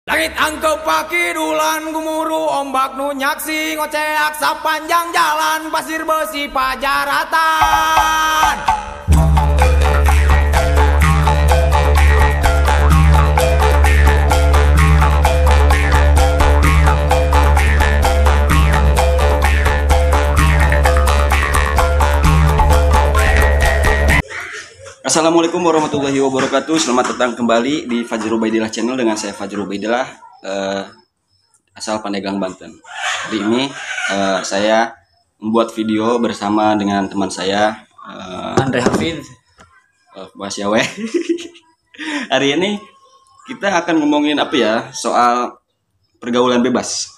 Langit angkep pakidulan gumuru ombak nu nyaksi ngoceak sapanjang jalan pasir besi pajaratan. Assalamualaikum warahmatullahi wabarakatuh. Selamat datang kembali di Fajrul Ubaidillah Channel dengan saya Fajrul Ubaidillah, asal Pandeglang, Banten. Hari ini saya membuat video bersama dengan teman saya Andre Hafid, Mas Yawe. Hari ini kita akan ngomongin apa ya, soal pergaulan bebas.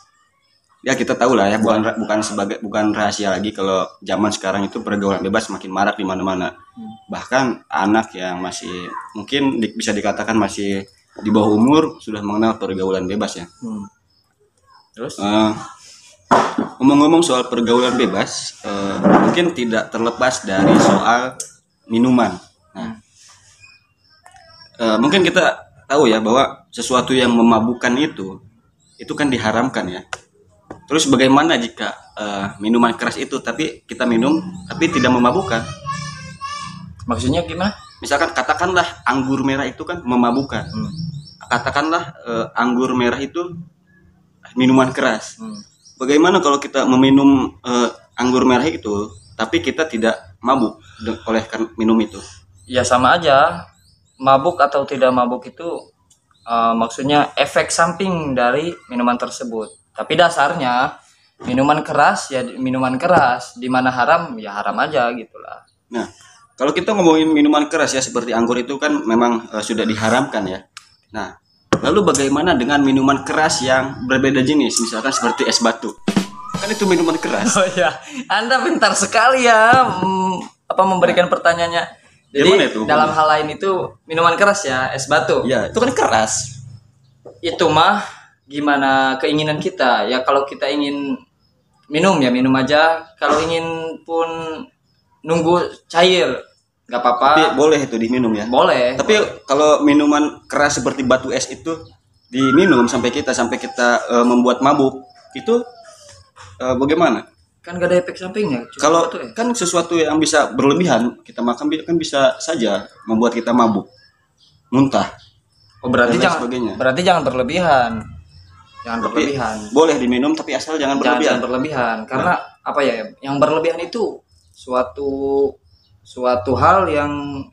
Ya kita tahu lah ya, bukan rahasia lagi kalau zaman sekarang itu pergaulan bebas makin marak di mana-mana. Bahkan anak yang masih mungkin bisa dikatakan masih di bawah umur sudah mengenal pergaulan bebas ya. Terus? Ngomong-ngomong soal pergaulan bebas, mungkin tidak terlepas dari soal minuman. Nah, mungkin kita tahu ya bahwa sesuatu yang memabukkan itu kan diharamkan ya. Terus bagaimana jika minuman keras itu tapi kita minum tapi tidak memabukkan? Maksudnya gimana? Misalkan katakanlah anggur merah itu kan memabukkan. Katakanlah anggur merah itu minuman keras. Bagaimana kalau kita meminum anggur merah itu tapi kita tidak mabuk oleh minum itu? Ya sama aja. Mabuk atau tidak mabuk itu maksudnya efek samping dari minuman tersebut. Tapi dasarnya minuman keras ya minuman keras, di mana haram ya haram aja gitulah. Nah, kalau kita ngomongin minuman keras ya seperti anggur itu kan memang sudah diharamkan ya. Nah, lalu bagaimana dengan minuman keras yang berbeda jenis, misalkan seperti es batu? Kan itu minuman keras. Oh ya, Anda pintar sekali ya memberikan pertanyaannya. Jadi itu? dalam hal lain itu minuman keras ya, es batu. Ya, itu kan keras. Itu mah gimana keinginan kita ya, kalau kita ingin minum ya minum aja, kalau ingin pun nunggu cair nggak apa-apa. Tapi boleh itu diminum ya? Boleh. Tapi kalau minuman keras seperti batu es itu diminum sampai kita membuat mabuk, itu bagaimana? Kan gak ada efek sampingnya. Kalau kan sesuatu yang bisa berlebihan kita makan kan bisa saja membuat kita mabuk, muntah. Oh berarti sebagainya. Berarti jangan berlebihan. Jangan berlebihan. Boleh diminum tapi asal jangan berlebihan. Jangan berlebihan karena apa ya? Yang berlebihan itu suatu hal yang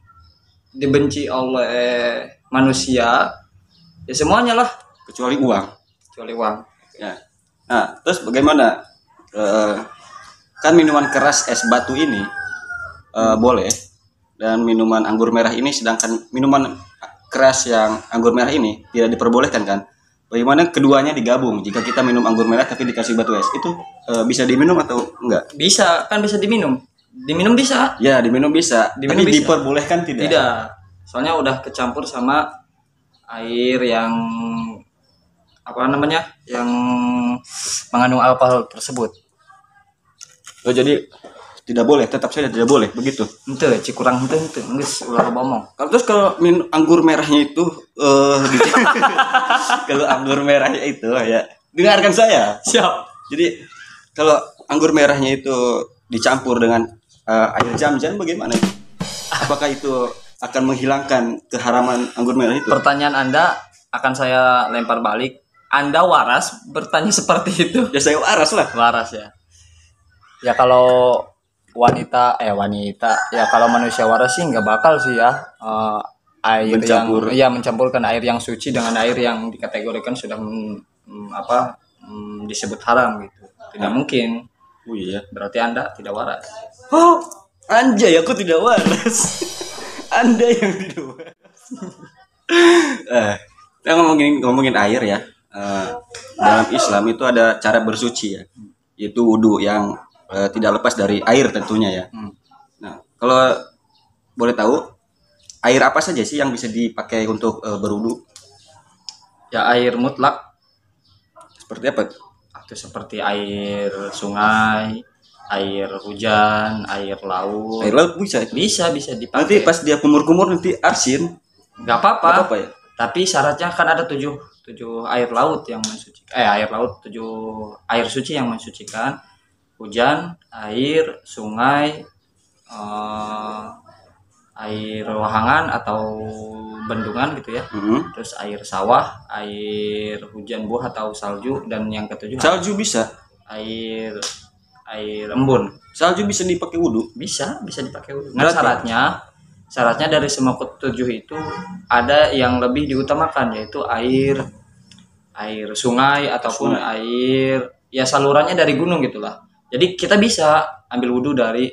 dibenci oleh manusia. Ya semuanya lah. Kecuali uang. Ya. Nah, terus bagaimana? Kan minuman keras es batu ini boleh, dan minuman anggur merah ini, sedangkan minuman keras yang anggur merah ini tidak diperbolehkan kan? Bagaimana keduanya digabung? Jika kita minum anggur merah tapi dikasih batu es, itu bisa diminum atau enggak? Bisa, kan bisa diminum. Diminum bisa. Ya, diminum bisa. Tapi bisa. Diperbolehkan tidak? Tidak. Soalnya udah kecampur sama air yang yang mengandung alkohol tersebut. Oh, jadi tidak boleh, tetap saja tidak boleh, begitu. Ente cikurang ente geus ulah ngomong. Terus kalau anggur merahnya itu kalau anggur merahnya itu ya, dengarkan saya. Siap. Jadi kalau anggur merahnya itu dicampur dengan air jam-jam bagaimana? Apakah itu akan menghilangkan keharaman anggur merah itu? Pertanyaan Anda akan saya lempar balik. Anda waras bertanya seperti itu? Ya saya waras lah. Waras ya. Ya kalau wanita ya kalau manusia waras sih nggak bakal sih ya air mencampurkan air yang suci dengan air yang dikategorikan sudah disebut haram gitu. Tidak mungkin. Oh iya. Berarti Anda tidak waras. Oh, anjay aku tidak waras. Anda yang tidak waras. Kita ngomongin air ya. Dalam Islam itu ada cara bersuci ya, yaitu wudu yang tidak lepas dari air tentunya ya. Nah, kalau boleh tahu air apa saja sih yang bisa dipakai untuk berwudu? Ya air mutlak. Seperti apa? Itu seperti air sungai, air hujan, air laut. Air laut bisa dipakai. Nanti pas dia kumur-kumur nanti asin. Nggak apa-apa ya? Tapi syaratnya kan ada tujuh tujuh air laut yang mensucikan, air laut, tujuh air suci yang mensucikan: hujan, air, sungai, air wahangan atau bendungan gitu ya. Terus air sawah, air hujan buah atau salju, dan yang ketujuh Salju bisa. air embun. Salju bisa dipakai wudhu. Bisa dipakai wudhu. Nah, syaratnya dari semua ketujuh itu ada yang lebih diutamakan, yaitu air sungai ataupun air ya salurannya dari gunung gitulah. Jadi kita bisa ambil wudhu dari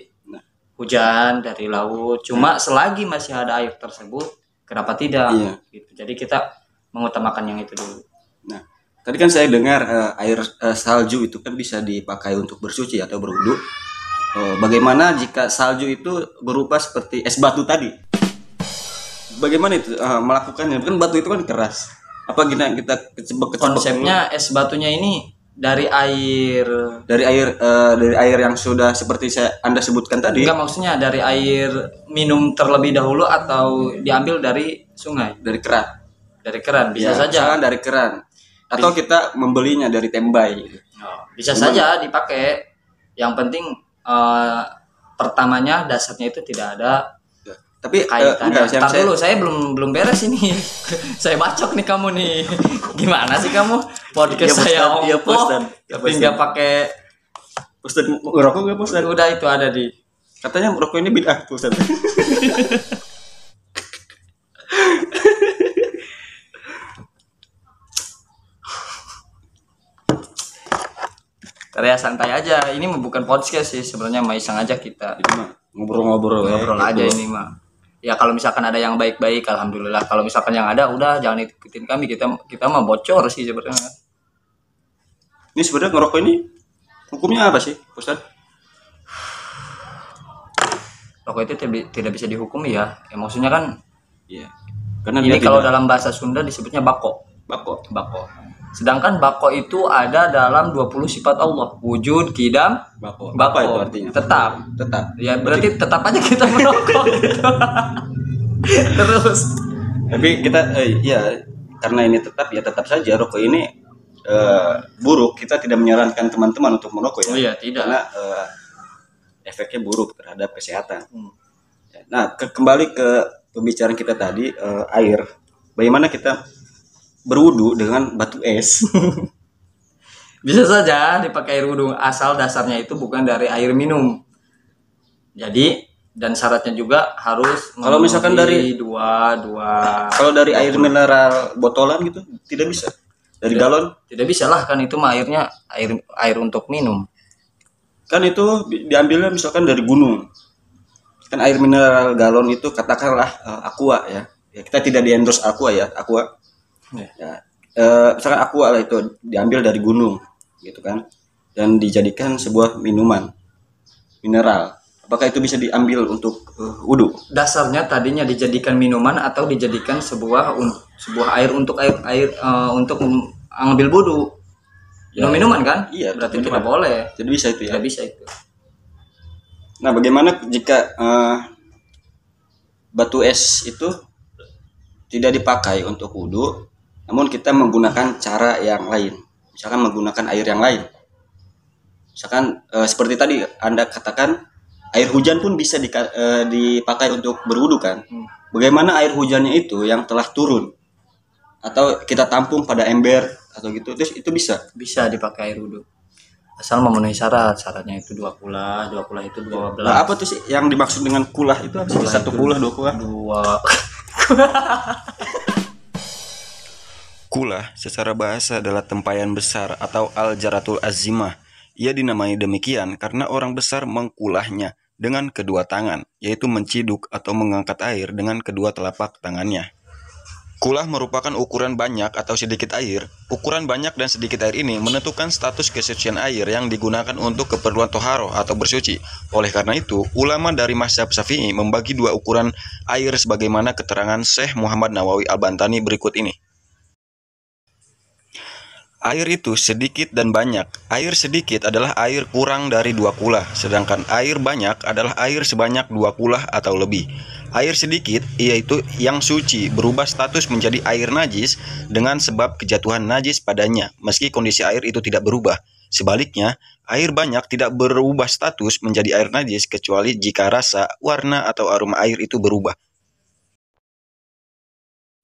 hujan, dari laut, cuma selagi masih ada air tersebut, kenapa tidak? Iya. Gitu. Jadi kita mengutamakan yang itu dulu. Nah, tadi kan saya dengar air salju itu kan bisa dipakai untuk bersuci atau berwudu. Bagaimana jika salju itu berupa seperti es batu tadi? Bagaimana itu melakukannya? Kan batu itu kan keras. Apa kita kecebak Konsepnya es batunya ini dari air dari air yang sudah seperti Anda sebutkan tadi? enggak, maksudnya dari air minum terlebih dahulu atau diambil dari sungai, Dari keran. dari keran bisa Ya, saja. misalkan dari keran. Atau kita membelinya dari tembai. Bisa saja dipakai. Yang penting pertamanya dasarnya itu tidak ada Tapi kaitannya. enggak, Ntar dulu, saya belum beres ini. Saya bacok nih kamu nih. Gimana sih kamu? Podcast saya Iya, ompo, Ustaz. tapi nggak pakai. Ustaz ngerokok nggak Ustaz? Udah itu ada di. Katanya merokok ini bid'ah Ustaz. Karya santai aja. Ini bukan podcast sih sebenarnya, iseng aja kita. Itu mah ngobrol-ngobrol ya. Ngobrol aja ini mah. Ya kalau misalkan ada yang baik-baik, alhamdulillah. Kalau misalkan yang ada, udah jangan ikutin kami. Kita mah bocor sih sebenarnya. Ini sebenarnya ngerokok ini hukumnya apa sih, Ustaz? Rokok itu tidak bisa dihukumi ya. Maksudnya kan Iya. Karena ini dia kalau tidak dalam bahasa Sunda disebutnya bako. bako. Sedangkan bako itu ada dalam 20 sifat Allah. Wujud, kidam, Bako. bako. Apa itu artinya? Tetap. Tetap. Ya berarti tetap aja kita merokok gitu. Terus. Tapi kita ya karena ini tetap ya tetap saja rokok ini buruk. Kita tidak menyarankan teman-teman untuk merokok ya. Oh iya, tidak. Karena efeknya buruk terhadap kesehatan. Nah, kembali ke pembicaraan kita tadi, air. Bagaimana kita berwudu dengan batu es? Bisa saja dipakai air wudhu asal dasarnya itu bukan dari air minum. Jadi dan syaratnya juga harus Kalau misalkan memenuhi dua Kalau dari air mineral botolan gitu tidak bisa. Dari galon tidak bisa lah, kan itu mah airnya air untuk minum. kan itu diambilnya misalkan dari gunung. Kan air mineral galon itu katakanlah Aqua ya. Ya kita tidak di-endorse Aqua ya, Aqua. Ya, misalkan Aqua lah itu diambil dari gunung gitu kan dan dijadikan sebuah minuman mineral. Apakah itu bisa diambil untuk wudhu? Dasarnya tadinya dijadikan minuman atau dijadikan sebuah air untuk untuk mengambil wudhu. Ya. Minuman kan? Iya, Berarti minuman. tidak boleh. Jadi bisa itu ya. Tidak bisa itu. Nah, bagaimana jika batu es itu tidak dipakai untuk wudhu, namun kita menggunakan cara yang lain, misalkan menggunakan air yang lain, misalkan seperti tadi Anda katakan air hujan pun bisa dipakai untuk berwudhu kan? Bagaimana air hujannya itu yang telah turun atau kita tampung pada ember atau gitu, terus itu Bisa dipakai air wudhu. Asal memenuhi syaratnya itu 2 kulah itu 12. Nah, apa tuh sih yang dimaksud dengan kulah itu apa sih? Kulah 1 itu kulah, 2 kulah? 2. Kulah secara bahasa adalah tempayan besar atau al-jaratul azimah. Ia dinamai demikian karena orang besar mengkulahnya dengan kedua tangan, yaitu menciduk atau mengangkat air dengan kedua telapak tangannya. Kulah merupakan ukuran banyak atau sedikit air. Ukuran banyak dan sedikit air ini menentukan status kesucian air yang digunakan untuk keperluan toharoh atau bersuci. Oleh karena itu, ulama dari mazhab Syafi'i membagi 2 ukuran air sebagaimana keterangan Syekh Muhammad Nawawi Al-Bantani berikut ini. Air itu sedikit dan banyak. Air sedikit adalah air kurang dari 2 kulah, sedangkan air banyak adalah air sebanyak 2 kulah atau lebih. Air sedikit, yaitu yang suci, berubah status menjadi air najis dengan sebab kejatuhan najis padanya, meski kondisi air itu tidak berubah. Sebaliknya, air banyak tidak berubah status menjadi air najis kecuali jika rasa, warna, atau aroma air itu berubah.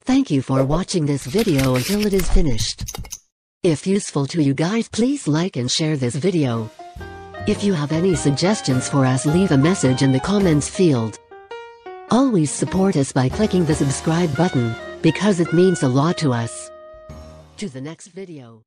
Thank you for watching this video until it is finished. If useful to you guys, please like and share this video. If you have any suggestions for us, leave a message in the comments field. Always support us by clicking the subscribe button, because it means a lot to us. To the next video.